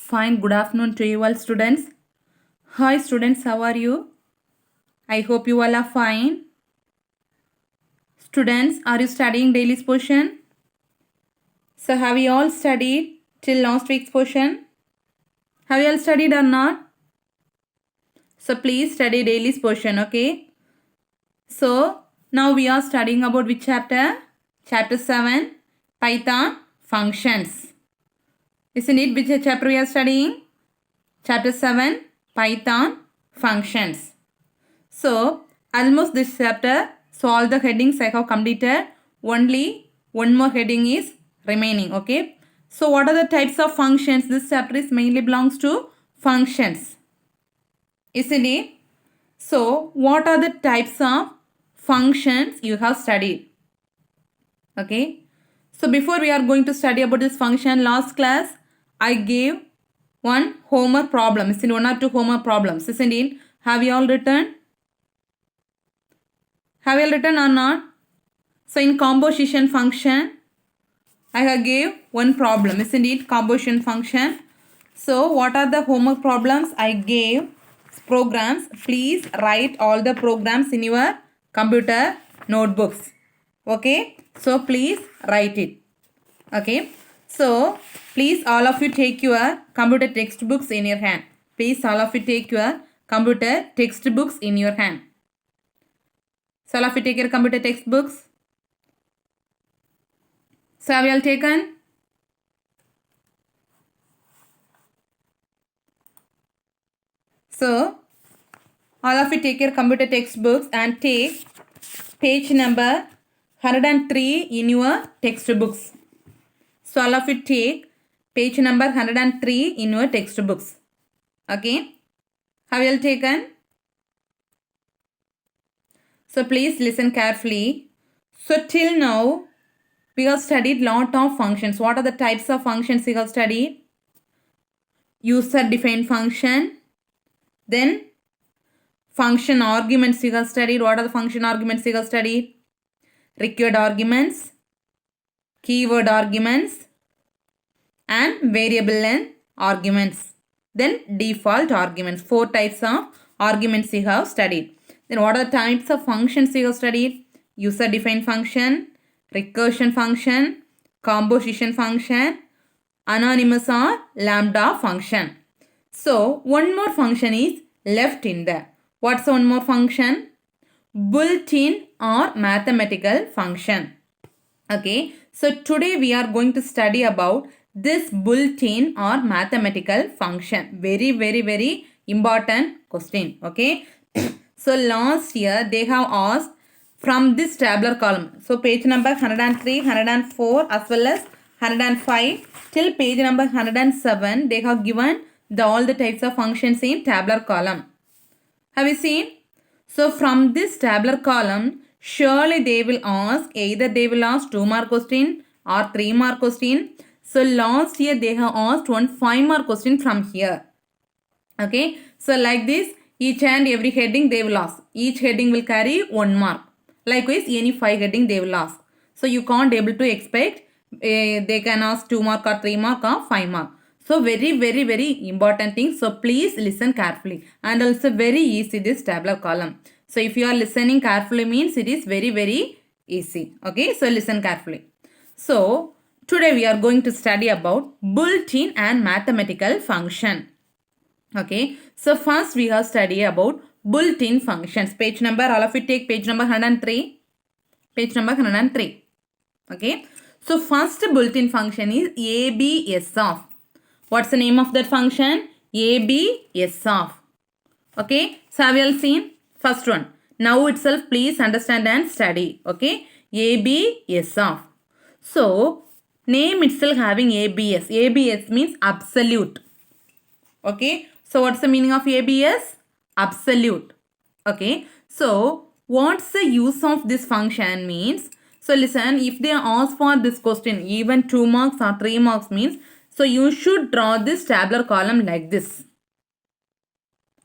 Fine, good afternoon to you all students. Hi students, how are you? I hope you all are fine. Students, are you studying daily portion? So have you all studied till last week's portion? Have you all studied or not? So please study daily portion, okay? So now we are studying about which chapter? Chapter 7, Python functions. Isn't it which chapter we are studying? Chapter 7, Python functions. So, almost this chapter, so all the headings I have completed, only one more heading is remaining, okay? So, what are the types of functions? This chapter is mainly belongs to functions, isn't it? So, what are the types of functions you have studied? Okay? So, before we are going to study about this function, last class, I gave one homework problem, isn't it? One or two homework problems, isn't it? Have you all written? Have you all written or not? So in composition function, I have gave one problem, isn't it? Composition function. So what are the homework problems? I gave programs. Please write all the programs in your computer notebooks. Okay. So please write it. Okay. So please all of you take your computer textbooks in your hand. Please all of you take your computer textbooks in your hand. So all of you take your computer textbooks. So have you all taken? So all of you take your computer textbooks and take page number 103 in your textbooks. So all of you take page number 103 in your textbooks. Okay. Have you all taken? So please listen carefully. So till now we have studied lot of functions. What are the types of functions we have studied? User defined function. Then function arguments we have studied. What are the function arguments we have studied? Required arguments, keyword arguments, and variable length arguments. Then default arguments. 4 types of arguments we have studied. Then what are the types of functions we have studied? User defined function, recursion function, composition function, anonymous or lambda function. So one more function is left in there. What's one more function? Built-in or mathematical function. Okay, so today we are going to study about this built-in or mathematical function. Very important question. Okay, so last year they have asked from this tabular column. So page number 103, 104 as well as 105 till page number 107 they have given all the types of functions in tabular column. Have you seen? So from this tabular column, surely they will ask, either they will ask 2 mark question or 3 mark question. So last year they have asked one 5 mark question from here. Okay. So like this, each and every heading they will ask. Each heading will carry 1 mark. Likewise, any 5 heading they will ask. So you can't able to expect they can ask 2 mark or 3 mark or 5 mark. So very important thing. So please listen carefully. And also very easy this tabular column. So if you are listening carefully means it is very easy. Okay. So listen carefully. So today we are going to study about built-in and mathematical function. Okay. So first we have studied about built-in functions. Page number, all of you take page number 103. Page number 103. Okay. So first built-in function is ABS of. What's the name of that function? ABS of. Okay. So have you all seen? First one. Now itself please understand and study. Okay. ABS of. So name itself having ABS. ABS means absolute. Okay. So what's the meaning of ABS? Absolute. Okay. So what's the use of this function means? So listen, if they ask for this question, even 2 marks or 3 marks means, so you should draw this tabular column like this.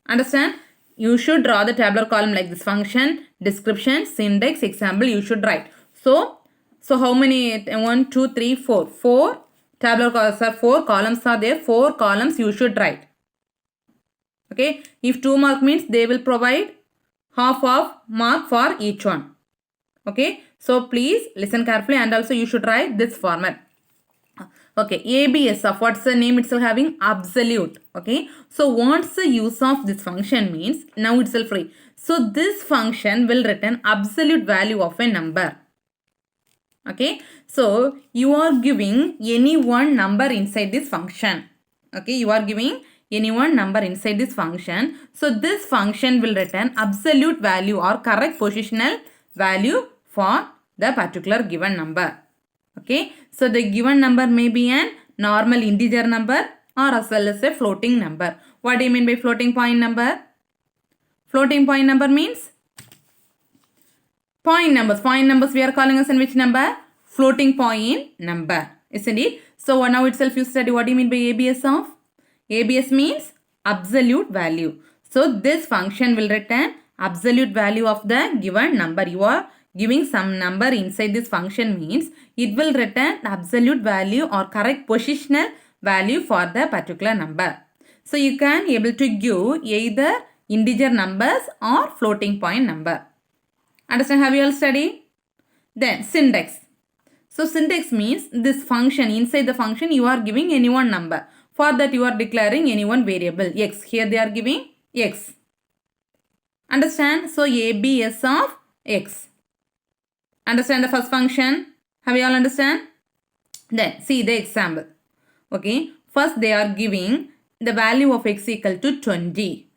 Understand? You should draw the tabular column like this. Function, description, syntax, example you should write. So how many? 1, 2, 3, 4. 4 Tabular are 4 columns are there. 4 columns you should write. Okay. If 2 mark means they will provide half of mark for each one. Okay. So please listen carefully and also you should write this format. Okay. ABS of what's the name itself having? Absolute. Okay. So what's the use of this function means? Now itself free. So this function will return absolute value of a number. Okay. So you are giving any one number inside this function. Okay. You are giving any one number inside this function. So this function will return absolute value or correct positional value for the particular given number. Okay. So the given number may be an normal integer number or as well as a floating number. What do you mean by floating point number? Floating point number means point numbers. Point numbers we are calling as in which number? Floating point number. Isn't it? So now itself you study what do you mean by ABS of? ABS means absolute value. So this function will return absolute value of the given number. You are giving some number inside this function means it will return absolute value or correct positional value for the particular number. So you can able to give either integer numbers or floating point number. Understand? Have you all studied? Then syntax. So syntax means this function, inside the function you are giving any one number. For that you are declaring any one variable x. Here they are giving x. Understand? So ABS of x. Understand the first function? Have you all understand? Then see the example. Okay. First they are giving the value of x equal to 20.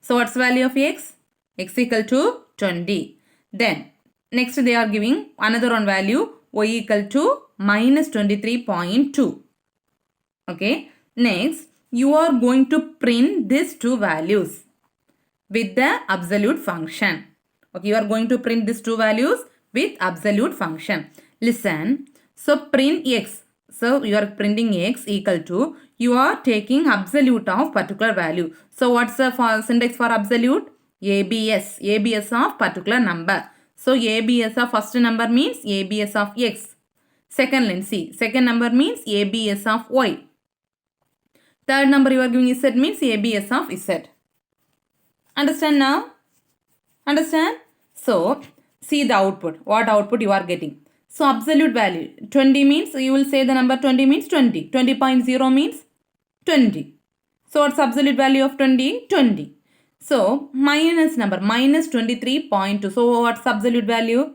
So what's the value of x? X equal to 20. Then next they are giving another one value y equal to minus 23.2. Okay. Next you are going to print these two values with the absolute function. Okay. You are going to print these two values with absolute function. Listen. So print x. So you are printing x equal to, you are taking absolute of particular value. So what's the syntax for absolute? ABS. ABS of particular number. So ABS of first number means ABS of x. Second line C. Second number means ABS of y. Third number you are giving z means ABS of z. Understand now? Understand? So see the output. What output you are getting? So absolute value 20 means you will say the number 20 means 20. 20.0 means 20. So what's absolute value of 20? 20. So minus number minus 23.2. So what's absolute value?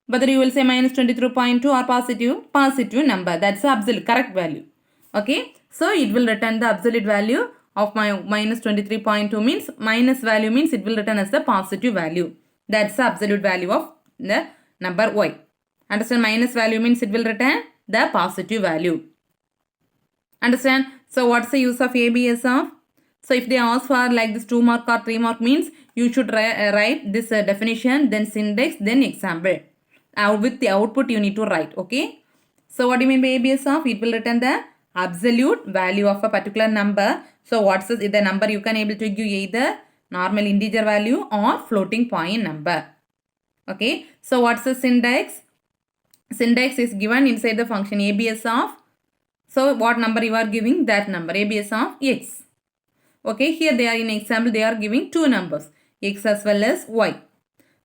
Whether you will say minus 23.2 or positive number. That's the absolute correct value. Okay. So it will return the absolute value of my minus 23.2 means minus value means it will return as the positive value. That's the absolute value of the number y. Understand? Minus value means it will return the positive value. Understand? So what's the use of ABS of? So if they ask for like this 2 mark or 3 mark means you should write this definition, then syntax, then example. With the output you need to write. Okay. So what do you mean by ABS of? It will return the absolute value of a particular number. So what's the number you can able to give either normal integer value or floating point number. Okay. So what's the syntax? Syntax is given inside the function ABS of. So what number you are giving? That number ABS of x. Okay. Here they are in example they are giving two numbers x as well as y.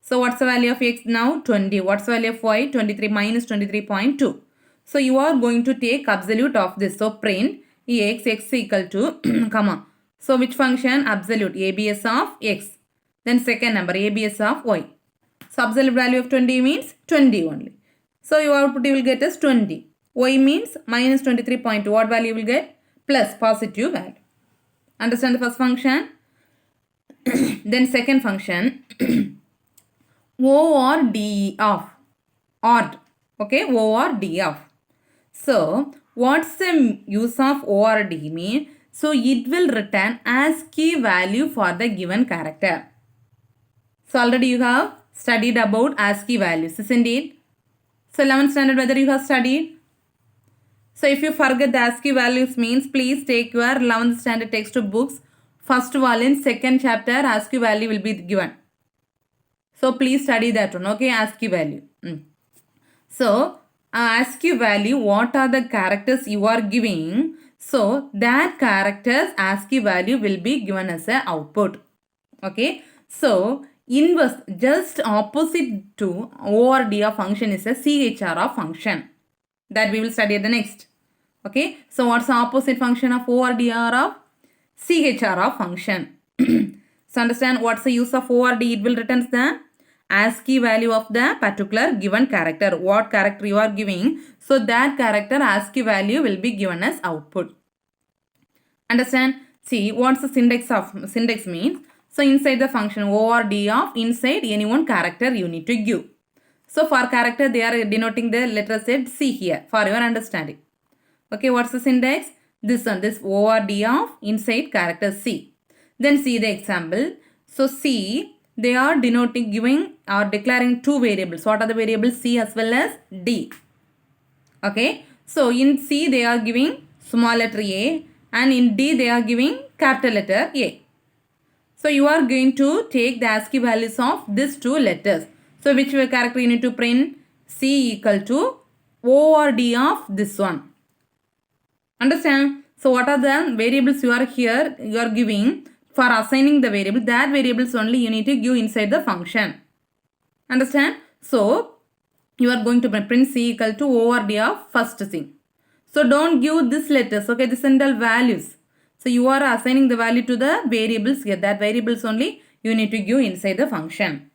So what's the value of x now? 20. What's the value of y? 23 minus 23.2. So you are going to take absolute of this. So print x equal to comma. So which function? Absolute ABS of x. Then second number ABS of y. So absolute value of 20 means 20 only. So your output you will get as 20. Y means minus 23.2. What value you will get? Plus positive value. Understand the first function? Then second function O or D of. OR. Okay. O or D of. So what's the use of O or D mean? So it will return ASCII value for the given character. So already you have studied about ASCII values, isn't it? So 11th standard whether you have studied. So if you forget the ASCII values means please take your 11th standard textbooks. First volume, second chapter ASCII value will be given. So please study that one. Okay, ASCII value. So ASCII value, what are the characters you are giving. So that characters ASCII value will be given as a output. Okay. So inverse, just opposite to ORDR function is a CHRF function that we will study at the next. Okay. So what's the opposite function of ORDR of CHRF function? So understand what's the use of ORD. It will return the ASCII value of the particular given character. What character you are giving. So that character ASCII value will be given as output. Understand? See what's the syntax means. So inside the function ORD of inside any one character you need to give. So for character they are denoting the letter Z C here for your understanding. Okay, what's the syntax? This one, this ORD of inside character C. Then see the example. So C, they are denoting, giving or declaring two variables. What are the variables? C as well as D. Okay, so in C they are giving small letter A and in D they are giving capital letter A. So you are going to take the ASCII values of these two letters. So which character you need to print? C equal to ORD of this one. Understand? So what are the variables you are here, you are giving for assigning the variable, that variables only you need to give inside the function. Understand? So you are going to print C equal to ORD of first thing. So don't give this letters, okay, this and all values. So you are assigning the value to the variables here, that variables only you need to give inside the function.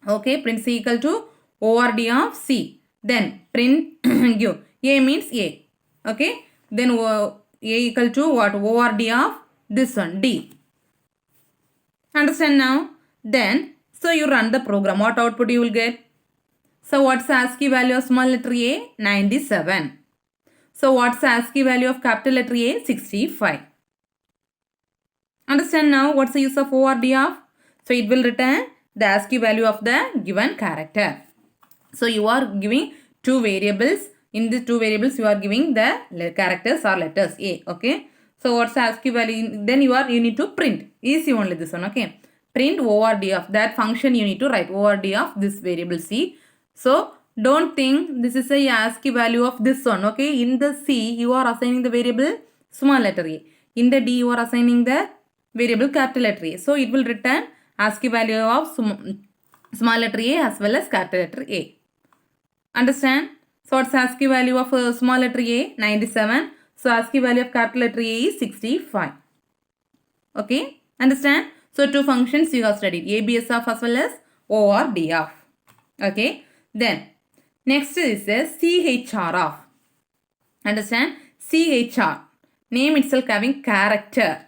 Okay, print C equal to ORD of C. Then print give A means A. Okay, then A equal to what? ORD of this one D. Understand now? Then so you run the program. What output you will get? So what's the ASCII value of small letter A? 97. So what's the ASCII value of capital letter A? 65. Understand now what's the use of ORD of? So it will return the ASCII value of the given character. So you are giving two variables. In these two variables you are giving the characters or letters A. Okay. So what's the ASCII value? Then you need to print. Easy only this one. Okay. Print ORD of that function you need to write ORD of this variable C. So don't think this is a ASCII value of this one. Okay. In the C you are assigning the variable small letter A. In the D you are assigning the variable capital letter A. So it will return ASCII value of small letter A as well as capital letter A. Understand? So what's ASCII value of small letter A? 97. So ASCII value of capital letter A is 65. Okay? Understand? So two functions you have studied. ABS of as well as ORD of. Okay? Then next is the CHR of. Understand? CHR. Name itself having character.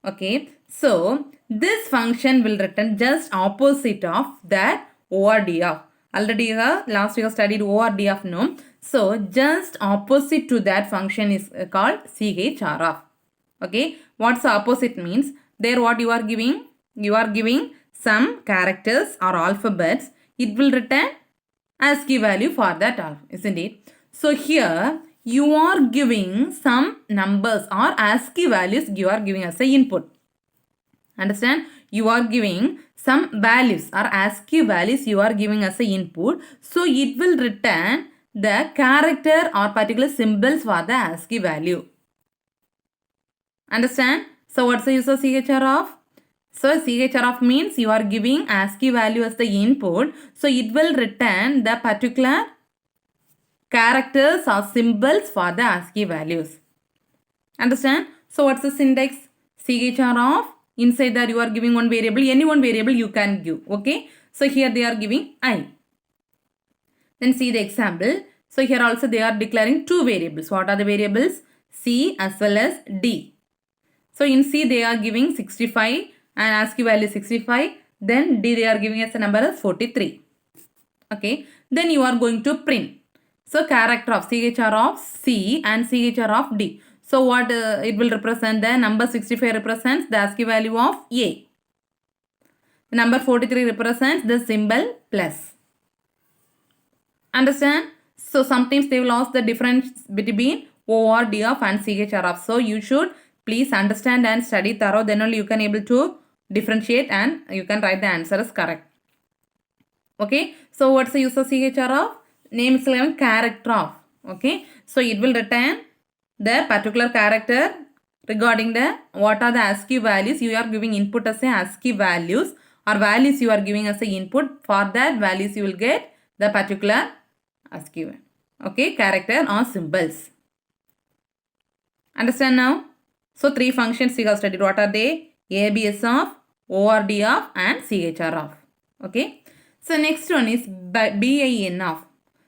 Okay? So this function will return just opposite of that ORD of. Already last we have studied ORD of, no? So just opposite to that function is called CHR of. Okay, what's the opposite means? There what you are giving? You are giving some characters or alphabets. It will return ASCII value for that, isn't it? So here you are giving some numbers or ASCII values you are giving as a input. Understand? You are giving some values or ASCII values you are giving as a input. So it will return the character or particular symbols for the ASCII value. Understand? So what's the use of CHR of? So CHR of means you are giving ASCII value as the input. So it will return the particular characters or symbols for the ASCII values. Understand? So what's the syntax? CHR of, inside that you are giving one variable, any one variable you can give. Okay. So here they are giving I. Then see the example. So here also they are declaring two variables. What are the variables? C as well as D. So in C they are giving 65 and ASCII value 65. Then D they are giving us a number as 43. Okay. Then you are going to print. So character of CHR of C and CHR of D. So what it will represent? The number 65 represents the ASCII value of A. The number 43 represents the symbol plus. Understand? So sometimes they will ask the difference between ORD of and CHR of. So you should please understand and study thorough. Then only you can able to differentiate and you can write the answer as correct. Okay. So what's the use of CHR of? name is given character of. Okay, so it will return the particular character regarding the what are the ASCII values you are giving input as a ASCII values or values you are giving as a input. For that values you will get the particular ASCII, okay, character or symbols. Understand now? So three functions we have studied. What are they? ABS of, ORD of and CHR of. Okay. So next one is BIN of.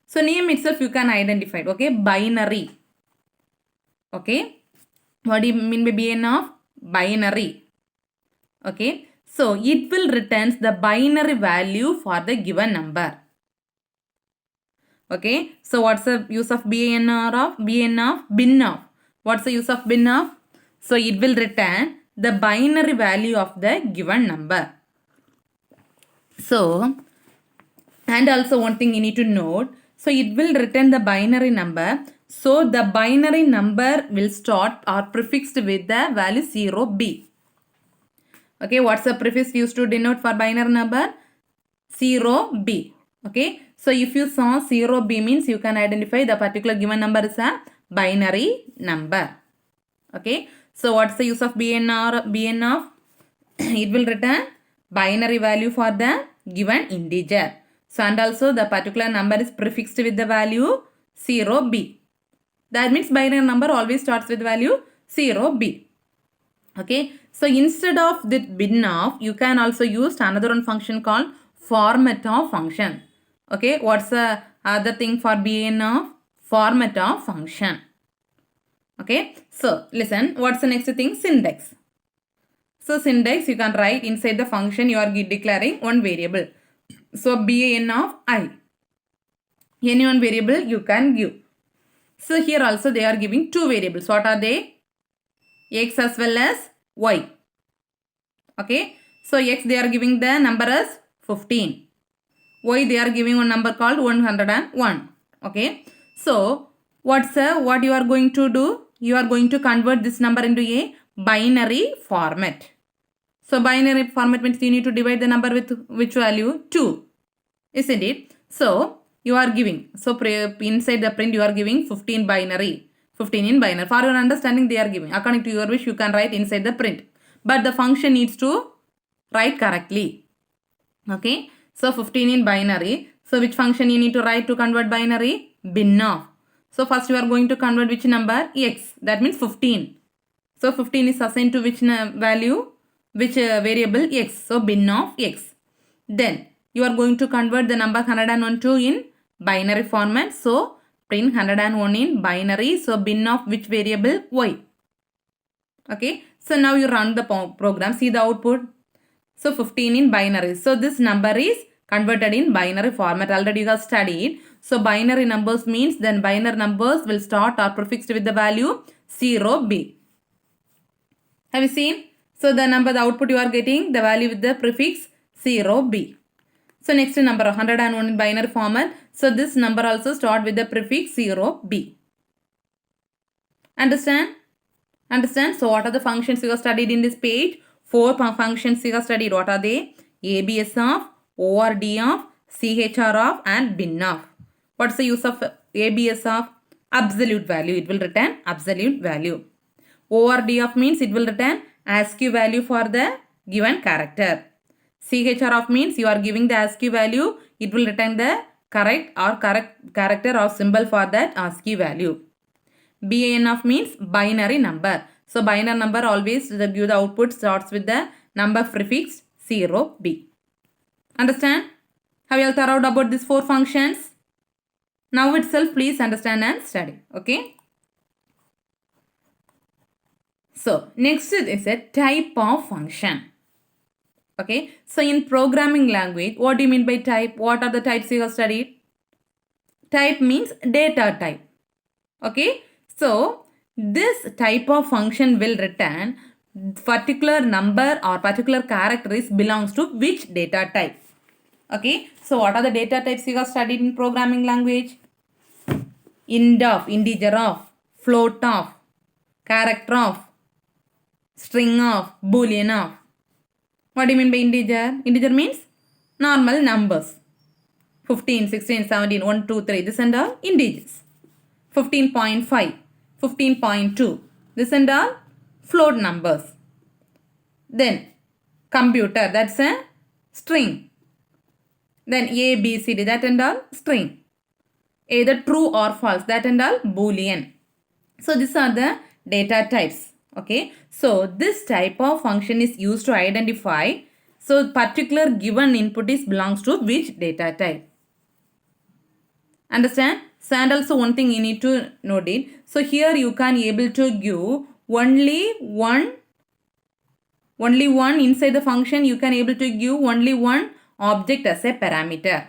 So name itself you can identify. Okay. Binary. Okay. What do you mean by BIN of? Binary. Okay. So it will returns the binary value for the given number. Okay. So what's the use of BIN of? BIN of? Bin of. What's the use of bin of? So it will return the binary value of the given number. So, and also one thing you need to note. So it will return the binary number. So the binary number will start or prefixed with the value 0b. Okay, what's the prefix used to denote for binary number? 0b. Okay, so if you saw 0b means you can identify the particular given number is a binary number. Okay, so what's the use of BN or BN of? It will return binary value for the given integer. So and also the particular number is prefixed with the value 0b. That means binary number always starts with value 0b. Okay, so instead of the bin of, you can also use another one function called format of function. Okay, what's the other thing for bin of? Format of function. Okay, so listen, what's the next thing? Syntax. So syntax you can write inside the function you are declaring one variable. So bin of I. Any one variable you can give. So here also they are giving two variables. What are they? X as well as Y. Okay. So X they are giving the number as 15. Y they are giving one number called 101. Okay. So what you are going to do? You are going to convert this number into a binary format. So binary format means you need to divide the number with which value? 2. Isn't it? So you are giving. So inside the print you are giving 15 binary. 15 in binary. For your understanding they are giving. According to your wish you can write inside the print. But the function needs to write correctly. Okay. So 15 in binary. So which function you need to write to convert binary? Bin of. So first you are going to convert which number? X. That means 15. So 15 is assigned to which value? Which variable? X. So bin of X. Then you are going to convert the number 101 to in binary format. So print 101 in binary. So bin of which variable? Y. Okay. So now you run the program. See the output. So 15 in binary. So this number is converted in binary format. Already you have studied. So binary numbers means then binary numbers will start or prefixed with the value 0b. Have you seen? So the number, the output you are getting the value with the prefix 0b. So next number 101 in binary format. So this number also start with the prefix 0b. Understand? Understand? So what are the functions you have studied in this page? 4 functions you have studied. What are they? ABS of, ORD of, CHR of and bin of. What's the use of ABS of? Absolute value. It will return absolute value. ORD of means it will return ASCII value for the given character. CHR of means you are giving the ASCII value. It will return the correct character or symbol for that ASCII value. BIN of means binary number. So binary number always give the output starts with the number prefix 0b. Understand? Have you all thought out about these 4 functions? Now itself please understand and study. Okay. So next is a type of function. Okay. So in programming language, what do you mean by type? What are the types you have studied? Type means data type. Okay. So this type of function will return particular number or particular characteristic belongs to which data type. Okay. So what are the data types you have studied in programming language? Int of, integer of, float of, character of, string of, boolean of. What do you mean by integer? Integer means normal numbers. 15, 16, 17, 1, 2, 3. This and all integers. 15.5, 15.2. This and all float numbers. Then computer, that's a string. Then A, B, C, D, that and all string. Either true or false, that and all boolean. So these are the data types. Okay. So this type of function is used to identify. So particular given input is belongs to which data type. Understand? So and also one thing you need to note it. So here you can able to give only one inside the function. You can able to give only one object as a parameter.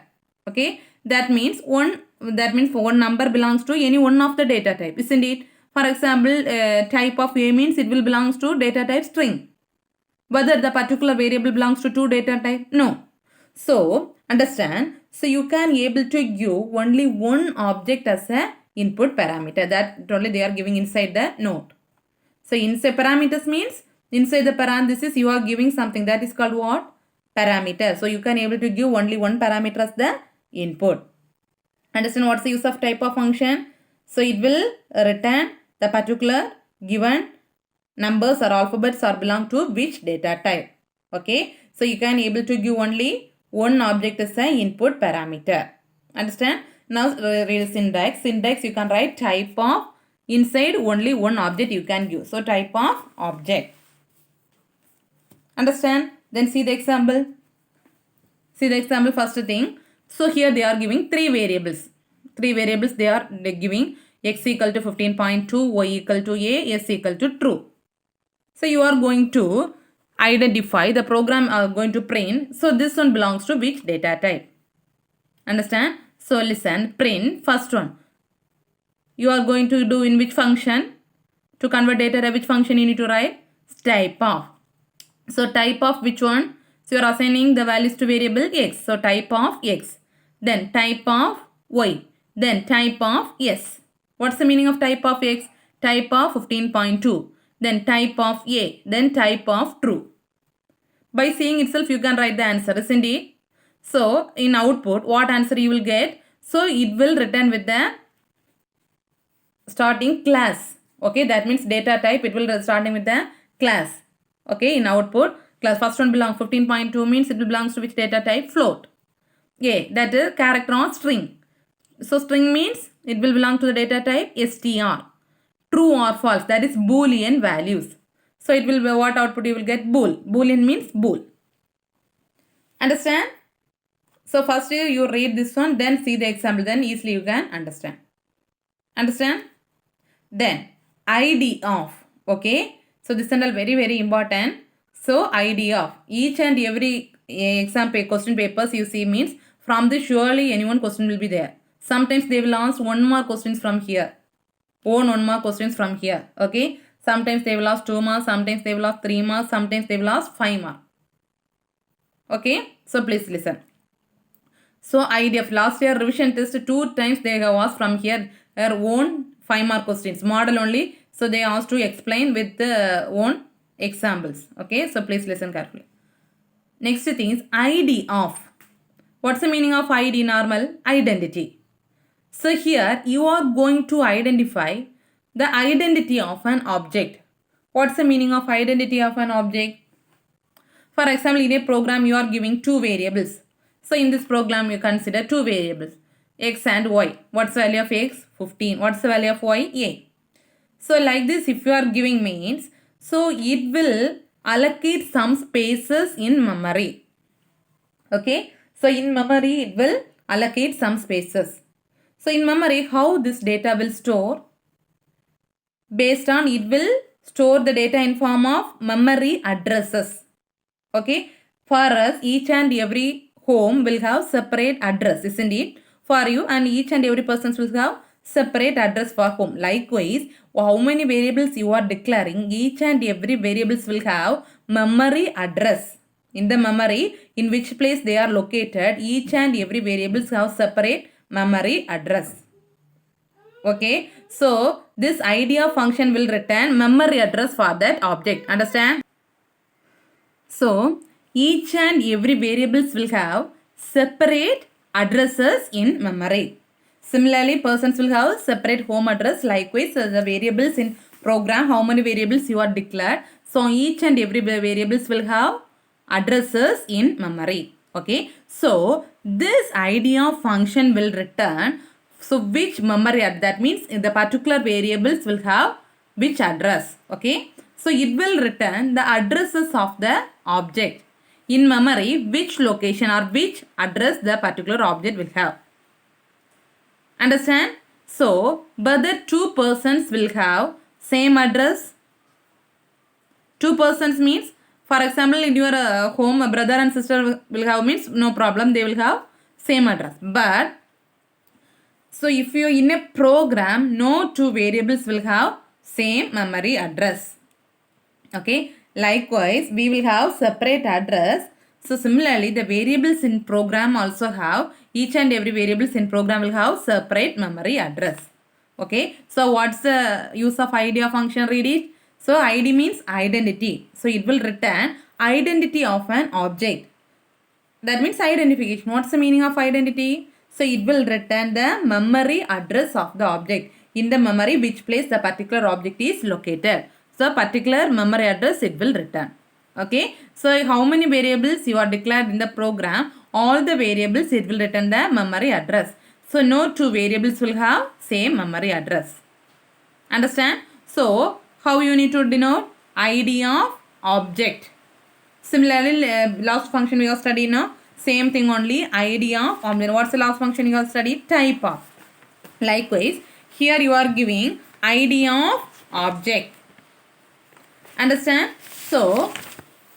Okay. That means one number belongs to any one of the data type, isn't it? For example, type of A means it will belongs to data type string. Whether the particular variable belongs to two data type? No. So, understand. So, you can able to give only one object as a input parameter. That only they are giving inside the node. So, inside parameters means inside the parenthesis you are giving something that is called what? Parameter. So, you can able to give only one parameter as the input. Understand what's the use of type of function? So, it will return the particular given numbers or alphabets or belong to which data type. Okay. So, you can able to give only one object as an input parameter. Understand? Now, read syntax. Syntax you can write type of inside only one object you can give. So, type of object. Understand? Then see the example. See the example first thing. So, here they are giving three variables. Three variables they are giving x equal to 15.2, y equal to a, s equal to true. So, you are going to identify the program are going to print. So, this one belongs to which data type? Understand? So, listen, print first one. You are going to do in which function? To convert data type, which function you need to write? Type of. So, type of which one? So, you are assigning the values to variable x. So, type of x. Then type of y. Then type of s. What's the meaning of type of x? Type of 15.2. Then type of a. Then type of true. By seeing itself, you can write the answer, isn't it? So, in output, what answer you will get? So, it will return with the starting class. Okay, that means data type, it will starting with the class. Okay, in output, class first one belongs 15.2 means it belongs to which data type? Float. A, that is character or string. So, string means it will belong to the data type str. True or false, that is boolean values. So, it will be what output you will get? Bool. Boolean means bool. Understand? So, first you read this one, then see the example, then easily you can understand. Understand? Then, ID of. Okay. So, this is all very, very important. So, ID of. Each and every exam question papers you see means from this surely any one question will be there. Sometimes they will ask one more questions from here. One more questions from here. Okay. Sometimes they will ask 2 marks. Sometimes they will ask 3 marks. Sometimes they will ask 5 marks. Okay. So, please listen. So, idea of last year revision test 2 times they have asked from here their own 5 mark questions. Model only. So, they asked to explain with the own examples. Okay. So, please listen carefully. Next thing is ID of. What's the meaning of ID normal? Identity. So, here you are going to identify the identity of an object. What's the meaning of identity of an object? For example, in a program you are giving two variables. So, in this program you consider two variables x and y. What's the value of x? 15. What's the value of y? A. So, like this if you are giving means, so it will allocate some spaces in memory. Okay. So, in memory it will allocate some spaces. So, in memory how this data will store? Based on it will store the data in form of memory addresses. Okay. For us each and every home will have separate address, isn't it? For you and each and every person will have separate address for home. Likewise, how many variables you are declaring, each and every variables will have memory address. In the memory, in which place they are located, each and every variables have separate memory address. Okay. So, this idea function will return memory address for that object. Understand? So, each and every variables will have separate addresses in memory. Similarly, persons will have separate home address. Likewise, the variables in program, how many variables you are declared. So, each and every variables will have addresses in memory. Okay. So, this idea of function will return. So, which memory, that means the particular variables will have which address. Okay. So, it will return the addresses of the object. In memory, which location or which address the particular object will have. Understand? So, whether two persons will have same address. Two persons means, for example, in your home, a brother and sister will have means no problem, they will have same address. But, so if you in a program, no two variables will have same memory address. Okay. Likewise, we will have separate address. So similarly, the variables in program also have, each and every variables in program will have separate memory address. Okay. So what's the use of ID of function, read it. So ID means identity. So it will return identity of an object. That means identification. What's the meaning of identity? So it will return the memory address of the object. In the memory, which place the particular object is located. So particular memory address it will return. Okay. So how many variables you are declared in the program? All the variables it will return the memory address. So no two variables will have same memory address. Understand? So how you need to denote? ID of object. Similarly, last function we have studied now. Same thing only. ID of object. What's the last function you have studied? Type of. Likewise, here you are giving ID of object. Understand? So,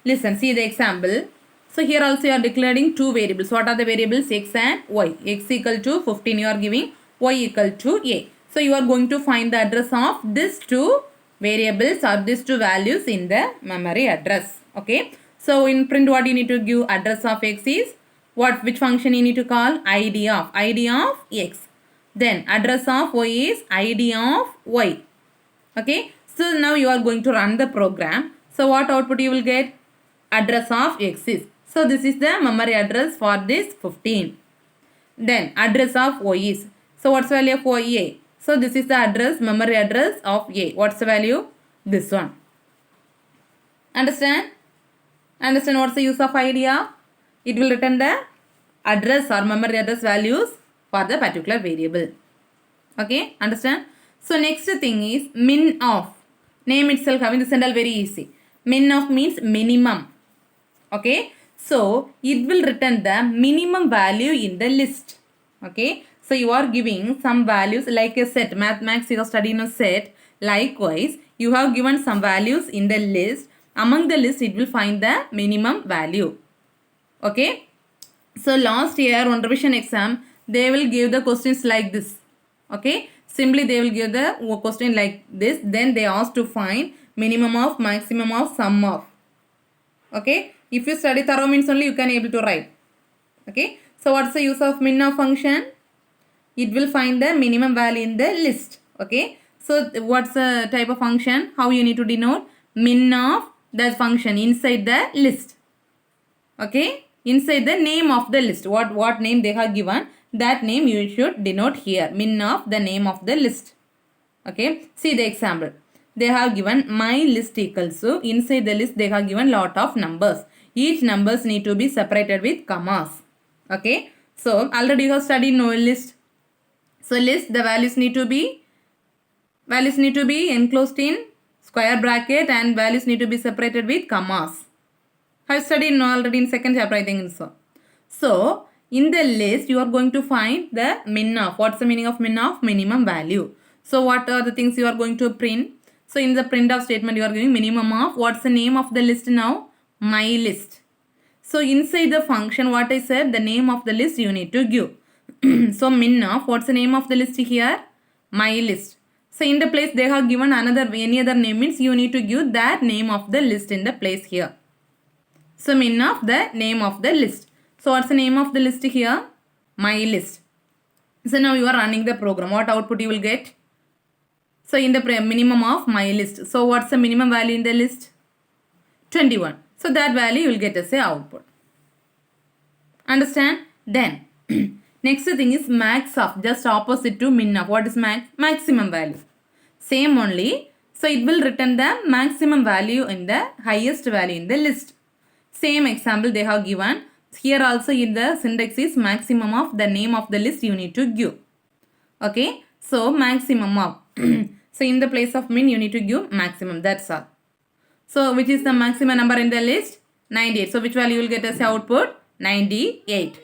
listen, see the example. So, here also you are declaring two variables. What are the variables? X and Y. X equal to 15 you are giving. Y equal to A. So, you are going to find the address of these two variables or these two values in the memory address. Okay. So, in print what you need to give? Address of X is which function you need to call? ID of X. Then address of Y is ID of Y. Okay. So now you are going to run the program. So what output you will get? Address of X is. So this is the memory address for this 15. Then address of Y is. So what's the value of Y? A. So this is the address, memory address of A. What's the value? This one. Understand? Understand what's the use of idea? It will return the address or memory address values for the particular variable. Okay, understand? So next thing is min of. Name itself having the symbol very easy. Min of means minimum. Okay, so it will return the minimum value in the list. Okay, so you are giving some values like a set. Mathematics you have studied in a set. Likewise, you have given some values in the list. Among the list, it will find the minimum value. Okay, so last year on revision exam, they will give the questions like this. Okay, simply they will give the question like this. Then they ask to find minimum of, maximum of, sum of. Okay, if you study thorough means only you can able to write. Okay, so what's the use of min of function? It will find the minimum value in the list. Okay, so what's the type of function? How you need to denote? Min of the function inside the list. Okay, inside the name of the list. What name they have given, that name you should denote here. Min of the name of the list. Okay, see the example. They have given my list equals to, inside the list they have given lot of numbers. Each numbers need to be separated with commas. Okay, so already you have studied no list. So list, the values need to be enclosed in square bracket and values need to be separated with commas. I have studied already in second chapter, I think so. So in the list you are going to find the min of. What's the meaning of min of? Minimum value. So what are the things you are going to print? So in the print of statement you are giving minimum of. What's the name of the list now? My list. So inside the function what I said, the name of the list you need to give. So min of, what's the name of the list here? My list. So in the place they have given any other name means you need to give that name of the list in the place here. So min of the name of the list. So what's the name of the list here? My list. So now you are running the program. What output you will get? So in the minimum of my list. So what's the minimum value in the list? 21. So that value you will get as a output. Understand? Then Next thing is max of, just opposite to min of. What is max? Maximum value. Same only. So it will return the maximum value in the highest value in the list. Same example they have given. Here also in the syntax is maximum of the name of the list you need to give. Okay. So maximum of. So in the place of min you need to give maximum. That's all. So which is the maximum number in the list? 98. So which value you will get as output? 98.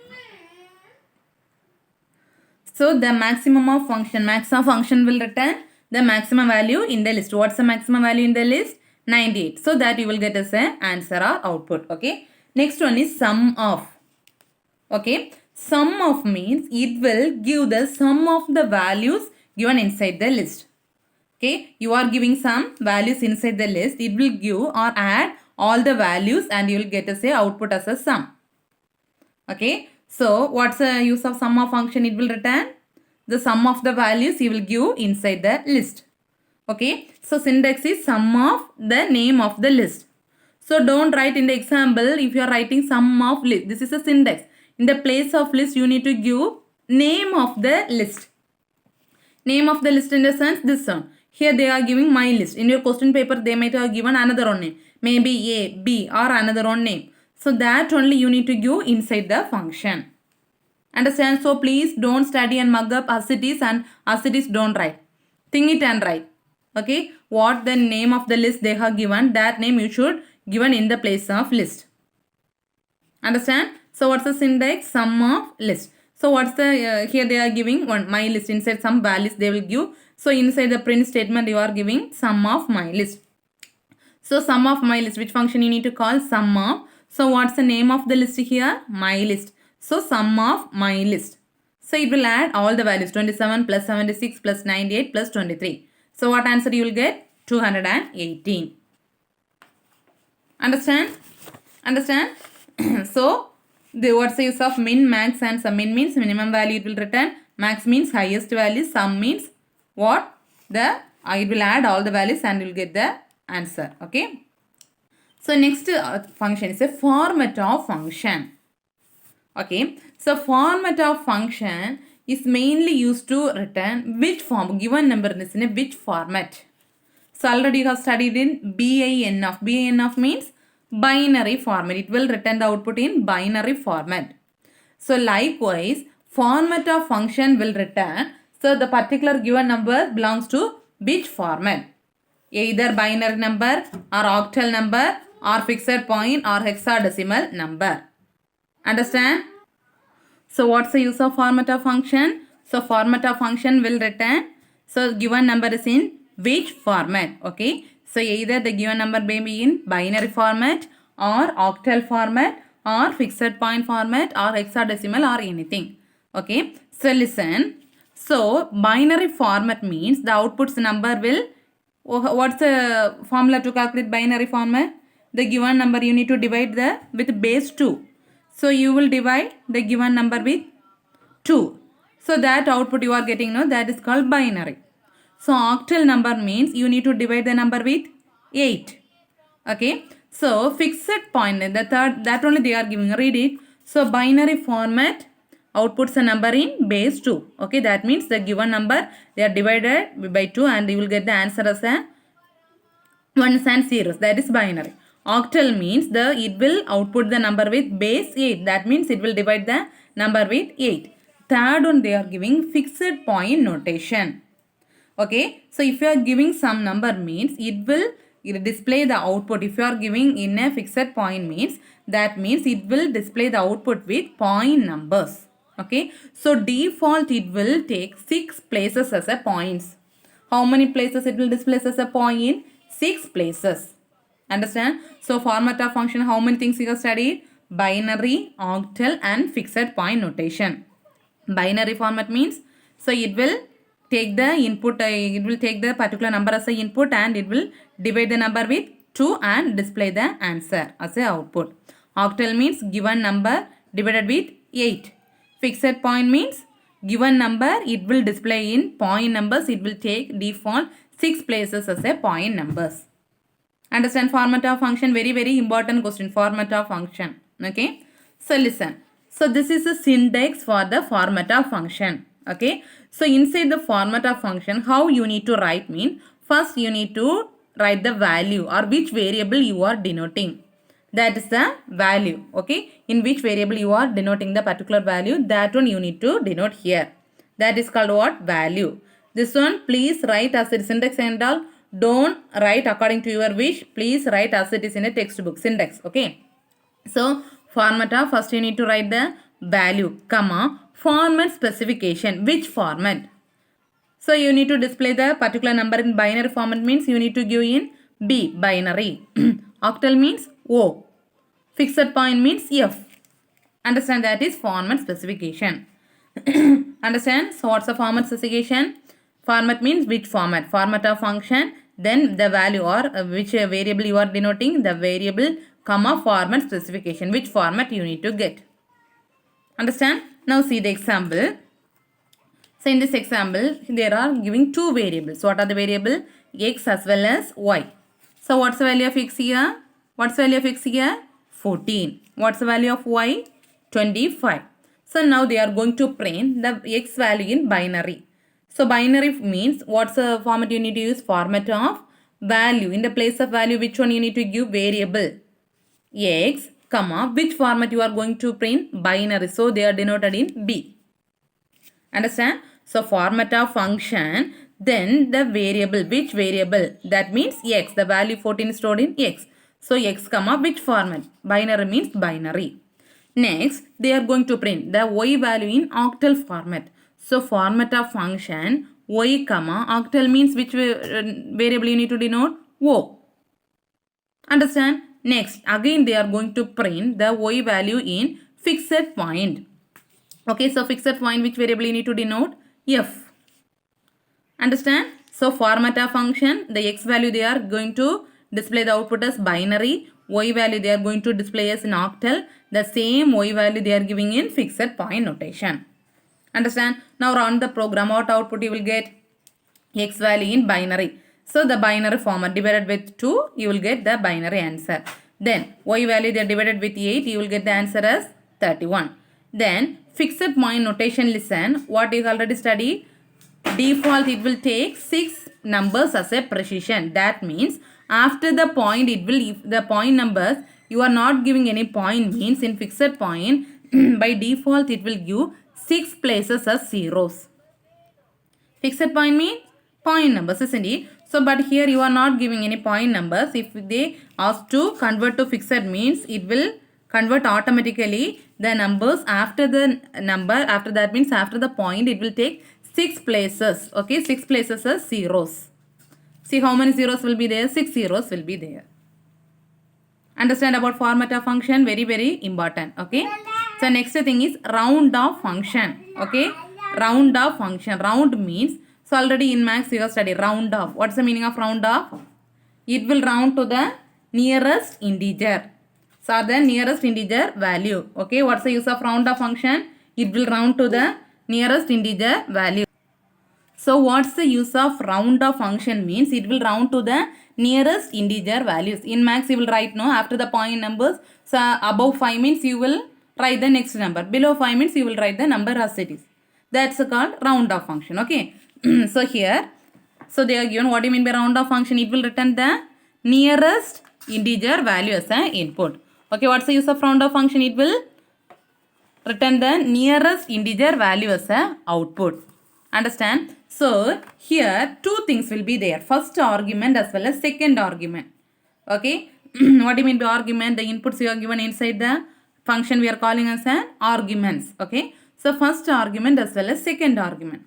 So the maximum of function, max of function will return the maximum value in the list. What's the maximum value in the list? 98. So that you will get as an answer or output. Okay. Next one is sum of. Okay. Sum of means it will give the sum of the values given inside the list. Okay. You are giving some values inside the list. It will give or add all the values and you will get as a output as a sum. Okay. So what's the use of sum of function? It will return the sum of the values you will give inside the list. Okay. So syntax is sum of the name of the list. So don't write in the example if you are writing sum of list. This is a syntax. In the place of list you need to give name of the list. Name of the list in the sense this one. Here they are giving my list. In your question paper they might have given another one name. Maybe A, B or another one name. So that only you need to give inside the function. Understand? So please don't study and mug up as it is and as it is don't write. Think it and write. Okay. What the name of the list they have given, that name you should given in the place of list. Understand? So what's the syntax? Sum of list. So what's the, here they are giving one my list, inside some values they will give. So inside the print statement you are giving sum of my list. So sum of my list, which function you need to call? Sum of. So what's the name of the list here? My list. So sum of my list. So it will add all the values 27 plus 76 plus 98 plus 23. So what answer you will get? 218. Understand? Understand? So what's the use of min, max and sum? Min means minimum value it will return. Max means highest value. Sum means what? It will add all the values and you will get the answer. Okay. So next function is a format of function. Okay. So format of function is mainly used to return which form, given number is in a which format. So already you have studied in BINF. BINF means binary format. It will return the output in binary format. So likewise, format of function will return. So the particular given number belongs to which format? Either binary number or octal number or fixed point or hexadecimal number. Understand? So what's the use of format of function? So format of function will return. So given number is in which format? Okay. So either the given number may be in binary format or octal format or fixed point format or hexadecimal or anything. Okay. So listen. So binary format means the outputs number will, what's the formula to calculate binary format? The given number you need to divide with base 2. So you will divide the given number with 2. So that output you are getting now, that is called binary. So octal number means you need to divide the number with 8. Okay. So fixed point, the third, that only they are giving. Read it. So binary format outputs a number in base 2. Okay. That means the given number they are divided by 2 and you will get the answer as a 1s and 0s. That is binary. Octal means it will output the number with base 8. That means it will divide the number with 8. Third one they are giving fixed point notation. Okay. So if you are giving some number means it will display the output. If you are giving in a fixed point means that means it will display the output with point numbers. Okay. So default it will take 6 places as a points. How many places it will display as a point? 6 places. Understand? So format of function, how many things you have studied? Binary, octal and fixed point notation. Binary format means, so it will take the input, it will take the particular number as a input and it will divide the number with 2 and display the answer as a output. Octal means given number divided with 8. Fixed point means given number, it will display in point numbers, it will take default 6 places as a point numbers. Understand format of function? Very, very important question. Format of function. Okay. So listen. So this is a syntax for the format of function. Okay. So inside the format of function, how you need to write mean, first you need to write the value or which variable you are denoting. That is the value. Okay. In which variable you are denoting the particular value, that one you need to denote here. That is called what? Value. This one please write as a syntax and all. Don't write according to your wish. Please write as it is in a textbook syntax. Okay. So format of first you need to write the value, comma, format specification. Which format? So you need to display the particular number in binary format means you need to give in B, binary. Octal means O. Fixed point means F. Understand that is format specification. Understand? So what's the format specification? Format means which format? Format of function, then the value or which variable you are denoting, the variable, comma, format specification. Which format you need to get. Understand? Now see the example. So in this example, there are giving two variables. What are the variable? X as well as Y. So what's the value of X here? What's the value of X here? 14. What's the value of Y? 25. So now they are going to print the X value in binary. So binary means what's the format you need to use? Format of value. In the place of value, which one you need to give? Variable. X, comma, which format you are going to print? Binary. So they are denoted in B. Understand? So format of function, then the variable. Which variable? That means X. The value 14 is stored in X. So X, comma, which format? Binary means binary. Next, they are going to print the Y value in octal format. So format of function, Y, comma, octal means which variable you need to denote? O. Understand? Next, again they are going to print the Y value in fixed point. Okay, so fixed point, which variable you need to denote? F. Understand? So format of function, the X value they are going to display the output as binary. Y value they are going to display as an octal. The same Y value they are giving in fixed point notation. Understand? Now run the program. What output you will get? X value in binary. So the binary format divided with 2, you will get the binary answer. Then Y value they are divided with 8, you will get the answer as 31. Then fixed point notation, listen, what is already studied? Default it will take 6 numbers as a precision. That means after the point it will, if the point numbers you are not giving any point means in fixed point by default it will give 6 places as zeros. Fixed point means point numbers, isn't it? So but here you are not giving any point numbers. If they ask to convert to fixed means it will convert automatically the numbers after the number, after that means after the point it will take 6 places. Okay, 6 places as zeros. See how many zeros will be there? 6 zeros will be there. Understand about format of function? Very, very important. Okay. So next thing is round off function. Okay. Round off function. Round means, so already in maths you have studied round off. What's the meaning of round off? It will round to the nearest integer. So the nearest integer value. Okay. What's the use of round off function? It will round to the nearest integer value. So what's the use of round off function means it will round to the nearest integer values. In maths you will write no after the point numbers. So above 5 means you will write the next number. Below 5 means you will write the number as it is. That's called round off function. Okay. So here, so they are given what do you mean by round off function? It will return the nearest integer value as an input. Okay. What's the use of round off function? It will return the nearest integer value as an output. Understand? So here two things will be there. First argument as well as second argument. Okay. What do you mean by argument? The inputs you are given inside the function we are calling as an arguments. Okay. So first argument as well as second argument.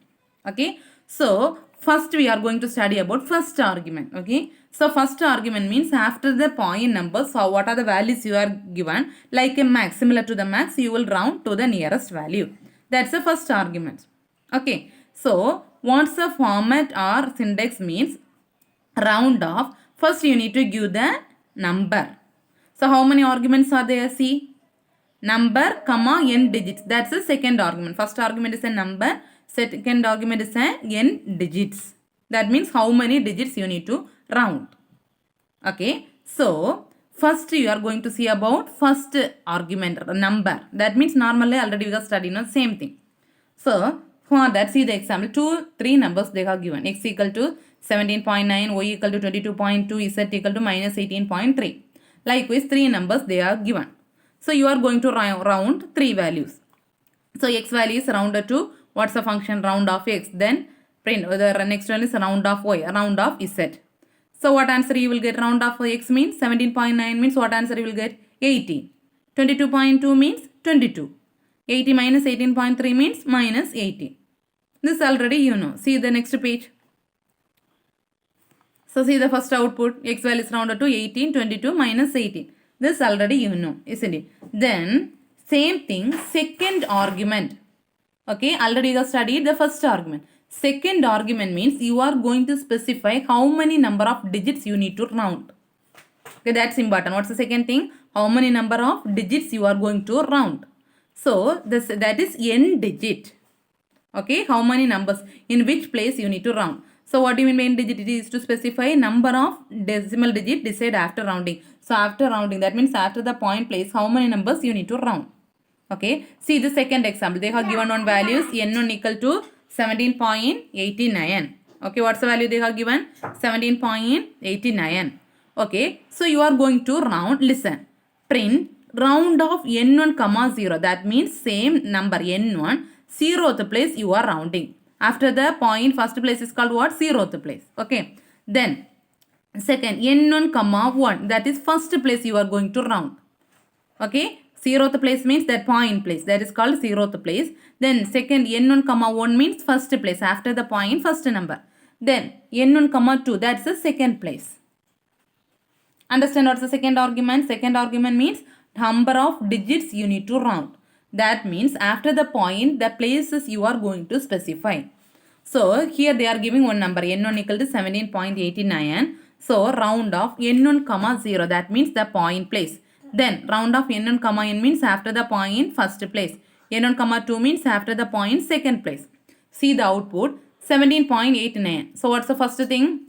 Okay. So first we are going to study about first argument. Okay. So first argument means after the point numbers, so what are the values you are given? Like a max, similar to the max, you will round to the nearest value. That's the first argument. Okay. So what's the format or syntax means? Round off. First you need to give the number. So how many arguments are there? See. Number, comma, n digits. That's the second argument. First argument is a number. Second argument is a n digits. That means how many digits you need to round. Okay. So first you are going to see about first argument number. That means normally already we have studied the same thing. So for that, see the example. 3 numbers they have given. X equal to 17.9, y equal to 22.2, z equal to minus 18.3. Likewise, 3 numbers they are given. So you are going to round 3 values. So x value is rounded to what's the function? Round of x. Then print the next one is round of y, round of z. So what answer you will get? Round of x means 17.9 means what answer you will get? 18. 22.2 means 22. 80 minus 18.3 means minus 18. This already you know. See the next page. So see the first output. X value is rounded to 18, 22 minus 18. This already you know, isn't it? Then same thing, second argument. Okay, already you have studied the first argument. Second argument means you are going to specify how many number of digits you need to round. Okay, that's important. What's the second thing? How many number of digits you are going to round. So that is n digit. Okay, how many numbers, in which place you need to round. So what do you mean by n digit? It is to specify number of decimal digit decided after rounding. So after rounding, that means after the point place, how many numbers you need to round. Okay, see the second example. They have given on values n1 equal to 17.89. Okay, what's the value they have given? 17.89. Okay, so you are going to round. Listen, print round of n1 comma 0. That means same number n1, 0th place you are rounding. After the point, first place is called what? 0th place. Okay, then second n1 comma 1. That is first place you are going to round. Okay, 0th place means that point place, that is called 0th place. Then second n1 comma 1 means first place after the point, first number. Then n1 comma 2, that's the second place. Understand what's the second argument? Second argument means number of digits you need to round. That means after the point, the places you are going to specify. So here they are giving one number n1 equal to 17.89. So round of n1 comma 0, that means the point place. Then round of n1 comma n means after the point first place. n1 comma 2 means after the point second place. See the output 17.89. So what's the first thing?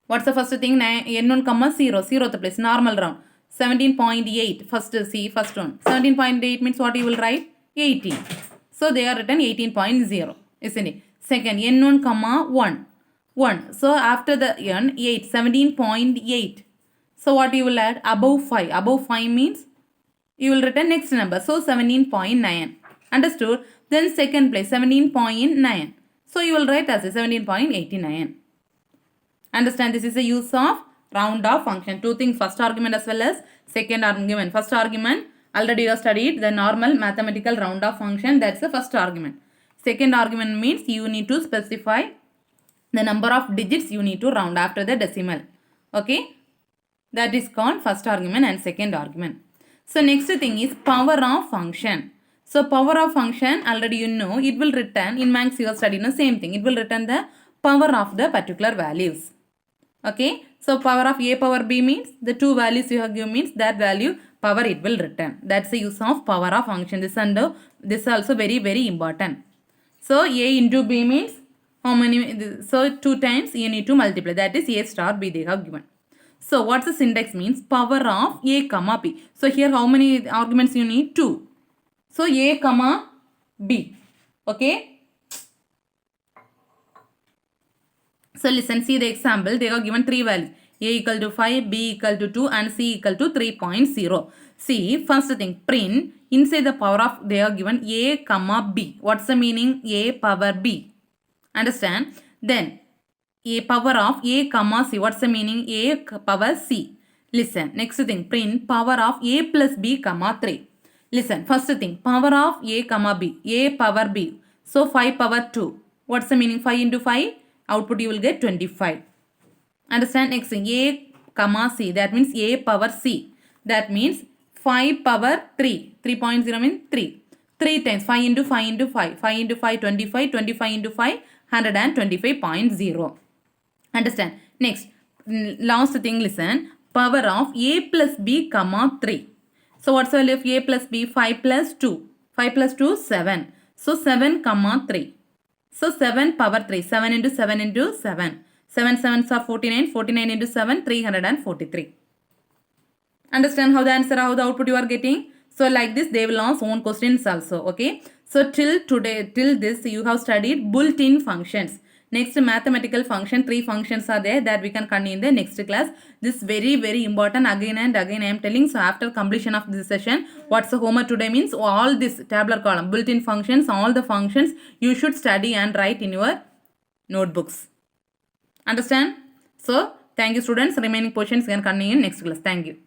What's the first thing? n1 comma 0, 0th place, normal round. 17.8, first see, first one. 17.8 means what you will write? 18. So they are written 18.0, isn't it? Second, n1 comma 1, 1. So after the n, 8, 17.8. So what you will add? Above 5. Above 5 means you will return next number. So 17.9. Understood? Then second place, 17.9. So you will write as a 17.89. Understand, this is the use of round off function. Two things, first argument as well as second argument. First argument, already you have studied the normal mathematical round off function. That's the first argument. Second argument means you need to specify the number of digits you need to round after the decimal. Okay, that is called first argument and second argument. So next thing is power of function. So power of function, already you know, it will return, in Maths you have studied the same thing. It will return the power of the particular values. Okay, so power of a power b means the two values you have given means that value power it will return. That's the use of power of function. This also very important. So a into b means how many? So 2 times you need to multiply. That is a star b they have given. So what's the syntax means? Power of a comma b. So here how many arguments you need? 2. So a comma b. Okay. So listen, see the example. They are given 3 values. A equal to 5, b equal to 2 and c equal to 3.0. See, first thing, print inside the power of, they are given a comma b. What's the meaning? A power b. Understand? Then a power of a comma c. What's the meaning? A power c. Listen, next thing, print power of a plus b comma 3. Listen, first thing, power of a comma b. A power b. So 5 power 2. What's the meaning? 5 into 5? Output you will get 25. Understand? Next thing, a comma c, that means a power c. That means 5 power 3. 3.0 means 3. 3 times 5 into 5 into 5. 5 into 5, 25. 25 into 5, 125.0. Understand? Next, last thing, listen. Power of a plus b comma 3. So what's the value of a plus b? 5 plus 2. 5 plus 2, 7. So 7 comma 3. So 7 power 3. 7 into 7 into 7. 7 7s are 49. 49 into 7, 343. Understand how the answer, how the output you are getting? So like this, they will ask own questions also. Okay. So till today, till this, you have studied built-in functions. Next, mathematical function, 3 functions are there that we can continue in the next class. This very, very important again and again I am telling. So after completion of this session, what's the homework today means all this tabular column, built-in functions, all the functions you should study and write in your notebooks. Understand? So thank you students. Remaining portions can continue in next class. Thank you.